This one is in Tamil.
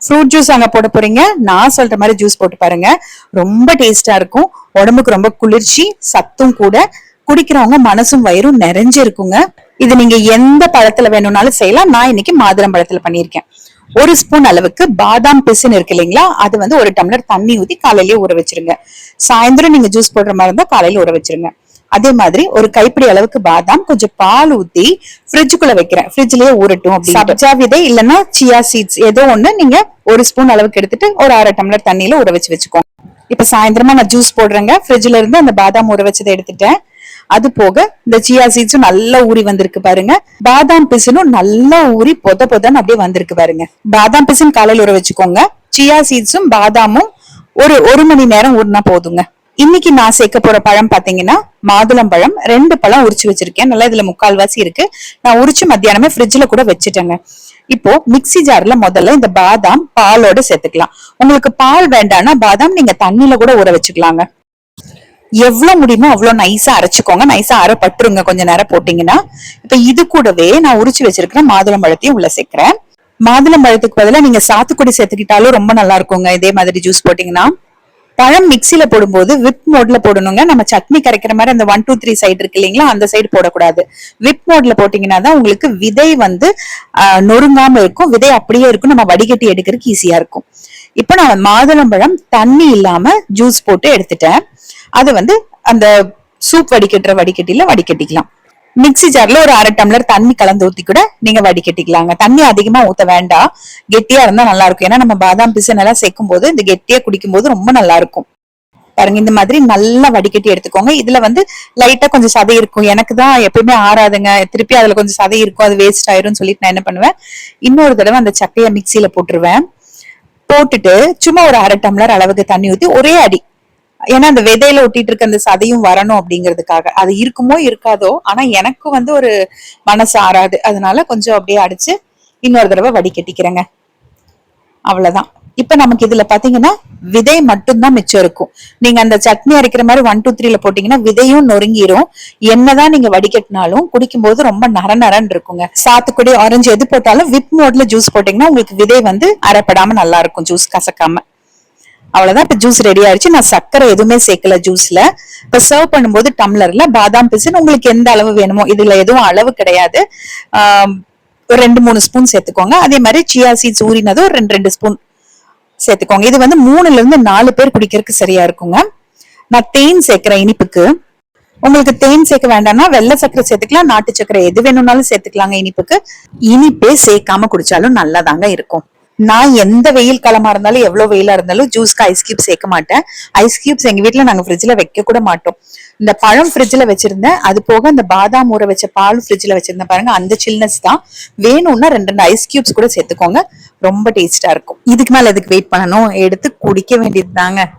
ஃப்ரூட் ஜூஸ் அங்க போட போறீங்க. நான் சொல்ற மாதிரி ஜூஸ் போட்டு பாருங்க. ரொம்ப டேஸ்டா இருக்கும். உடம்புக்கு ரொம்ப குளிர்ச்சி, சத்தும் கூட. குடிக்கிறவங்க மனசும் வயிறும் நிறைஞ்சு இருக்குங்க. இது நீங்க எந்த பழத்துல வேணும்னாலும் செய்யலாம். நான் இன்னைக்கு மாதுளம் பழத்துல பண்ணிருக்கேன். ஒரு ஸ்பூன் அளவுக்கு பாதாம் பிசின் இருக்கு இல்லைங்களா, அது வந்து ஒரு டம்ளர் தண்ணி ஊத்தி காலையிலேயே ஊற வச்சிருங்க. சாயந்தரம் நீங்க ஜூஸ் போடுற மாதிரி இருந்தா காலையில ஊற வச்சிருங்க. அதே மாதிரி ஒரு கைப்பிடி அளவுக்கு பாதாம் கொஞ்சம் பால் ஊத்தி ஃப்ரிட்ஜுக்குள்ள வைக்கிறேன். ஃப்ரிட்ஜ்லயே ஊறட்டும். சப்ஜா விதை இல்லைன்னா சியா சீட்ஸ் ஏதோ ஒண்ணு நீங்க ஒரு ஸ்பூன் அளவுக்கு எடுத்துட்டு ஒரு அரை டம்ளர் தண்ணியில ஊற வச்சுக்கோங்க. இப்ப சாயந்தரமா நான் ஜூஸ் போடுறேங்க. ஃப்ரிட்ஜ்ல இருந்து அந்த பாதாம் ஊற வச்சதை எடுத்துட்டேன். அது போக இந்த சியா சீட்ஸும் நல்லா ஊறி வந்திருக்கு பாருங்க. பாதாம் பிசினும் நல்லா ஊறி பொதன்னு அப்படியே வந்திருக்கு பாருங்க. பாதாம் பிசின் காலையில ஊற வச்சுக்கோங்க. சியா சீட்ஸும் பாதாமும் ஒரு மணி நேரம் ஊறினா போதுங்க. இன்னைக்கு நான் சேர்க்க போற பழம் பாத்தீங்கன்னா மாதுளம் பழம். 2 பழம் உரிச்சு வச்சிருக்கேன். நல்லா இதுல 3/4 இருக்கு. நான் உரிச்சு மத்தியானமே ஃப்ரிட்ஜ்ல கூட வச்சுட்டேங்க. இப்போ மிக்ஸி ஜார்ல முதல்ல இந்த பாதாம் பாலோட சேர்த்துக்கலாம். உங்களுக்கு பால் வேண்டாம்னா பாதாம் நீங்க தண்ணியில கூட ஊற வச்சுக்கலாங்க. எவ்வளவு முடியுமோ அவ்வளவு நைஸா அரைச்சுக்கோங்க. நைஸா அரைப்பட்டுருங்க கொஞ்ச நேரம் போட்டீங்கன்னா. இப்ப இது கூடவே நான் உரிச்சு வச்சிருக்கிற மாதுளம் பழத்தையும் உள்ள சேர்க்கிறேன். மாதுளம் பழத்துக்கு பதிலா நீங்க சாத்துக்குடி சேர்த்துக்கிட்டாலும் ரொம்ப நல்லா இருக்குங்க. இதே மாதிரி ஜூஸ் போட்டீங்கன்னா. பழம் மிக்சில போடும்போது விப் மோட்ல போடணுங்க. நம்ம சட்னி கரைக்கிற மாதிரி அந்த 1 2 3 சைடு இருக்கு இல்லைங்களா, அந்த சைடு போடக்கூடாது. விப் மோட்ல போட்டீங்கன்னா தான் உங்களுக்கு விதை வந்து நொறுங்காம இருக்கும். விதை அப்படியே இருக்கும். நம்ம வடிகட்டி எடுக்கிறதுக்கு ஈஸியா இருக்கும். இப்ப நான் மாதுளம்பழம் தண்ணி இல்லாம ஜூஸ் போட்டு எடுத்துட்டேன். அது வந்து அந்த சூப் வடிகட்டில வடிகட்டிக்கலாம். மிக்ஸி ஜார்ல ஒரு அரை டம்ளர் தண்ணி கலந்து ஊத்தி கூட நீங்க வடிகட்டிக்கலாங்க. தண்ணி அதிகமா ஊத்த வேண்டாம். கெட்டியா இருந்தா நல்லா இருக்கும். ஏன்னா நம்ம பாதாம் பிசின் எல்லாம் சேர்க்கும் போது இந்த கெட்டியா குடிக்கும் போது ரொம்ப நல்லா இருக்கும். பாருங்க, இந்த மாதிரி நல்லா வடிகட்டி எடுத்துக்கோங்க. இதுல வந்து லைட்டா கொஞ்சம் சதை இருக்கும். எனக்கு தான் எப்பயுமே ஆறாதுங்க. திருப்பி அதுல கொஞ்சம் சதை இருக்கும், அது வேஸ்ட் ஆயிரும் சொல்லிட்டு நான் என்ன பண்ணுவேன், இன்னொரு தடவை அந்த சக்கையை மிக்சியில போட்டுருவேன். போட்டுட்டு சும்மா ஒரு அரை டம்ளர் அளவுக்கு தண்ணி ஊத்தி ஒரே அடி. ஏன்னா அந்த விதையில ஒட்டிட்டு இருக்க அந்த சதையும் வரணும் அப்படிங்கிறதுக்காக. அது இருக்குமோ இருக்காதோ, ஆனா எனக்கு வந்து ஒரு மனசு ஆறாது. அதனால கொஞ்சம் அப்படியே அடிச்சு இன்னொரு தடவை வடிகட்டிக்கிறேங்க. அவ்வளவுதான். இப்ப நமக்கு இதுல பாத்தீங்கன்னா விதை மட்டும்தான் மிச்சம் இருக்கும். நீங்க அந்த சட்னி அரைக்கிற மாதிரி 1 2 3ல போட்டீங்கன்னா விதையும் நொறுங்கிரும். என்னதான் நீங்க வடிகட்டினாலும் குடிக்கும் போது ரொம்ப நரன்னு இருக்குங்க. சாத்துக்குடி ஆரஞ்சு எது போட்டாலும் விப் மோட்ல ஜூஸ் போட்டீங்கன்னா உங்களுக்கு விதை வந்து அரைப்படாம நல்லா இருக்கும். ஜூஸ் கசக்காம. அவ்வளவுதான். இப்ப ஜூஸ் ரெடி ஆயிடுச்சு. நான் சர்க்கரை எதுவுமே சேர்க்கல ஜூஸ்ல. இப்ப சர்வ் பண்ணும்போது டம்ளர்ல பாதாம் பிசின் உங்களுக்கு எந்த அளவு வேணுமோ, இதுல எதுவும் அளவு கிடையாது. ஒரு 2 3 ஸ்பூன் சேர்த்துக்கோங்க. அதே மாதிரி சியா சீட்ஸ் ஊறினது ஒரு 2 ஸ்பூன் சேர்த்துக்கோங்க. இது வந்து 3ல இருந்து 4 பேர் குடிக்கிறதுக்கு சரியா இருக்குங்க. நான் தேன் சேர்க்கிறேன் இனிப்புக்கு. உங்களுக்கு தேன் சேர்க்க வேண்டாம்னா வெள்ளை சர்க்கரை சேர்த்துக்கலாம், நாட்டு சர்க்கரை எது வேணும்னாலும் சேர்த்துக்கலாங்க. இனிப்புக்கு இனிப்பே சேர்க்காம குடிச்சாலும் நல்லாதாங்க இருக்கும். நான் எந்த வெயில் காலமா இருந்தாலும் எவ்வளவு வெயிலா இருந்தாலும் ஜூஸ்க்கு ஐஸ் கியூப் சேர்க்க மாட்டேன். ஐஸ் கியூப்ஸ் எங்க வீட்டுல நாங்க ஃப்ரிட்ஜ்ல வைக்க கூட மாட்டோம். இந்த பழம் ஃப்ரிட்ஜ்ல வச்சிருந்தேன். அது போக இந்த பாதாம் ஊற வச்ச பால் ஃப்ரிட்ஜ்ல வச்சிருந்தேன் பாருங்க. அந்த சில்னஸ் தான். வேணும்னா 2 ஐஸ் கியூப்ஸ் கூட சேர்த்துக்கோங்க. ரொம்ப டேஸ்டா இருக்கும். இதுக்கு மேல எதுக்கு வெயிட் பண்ணணும், எடுத்து குடிக்க வேண்டியது தாங்க.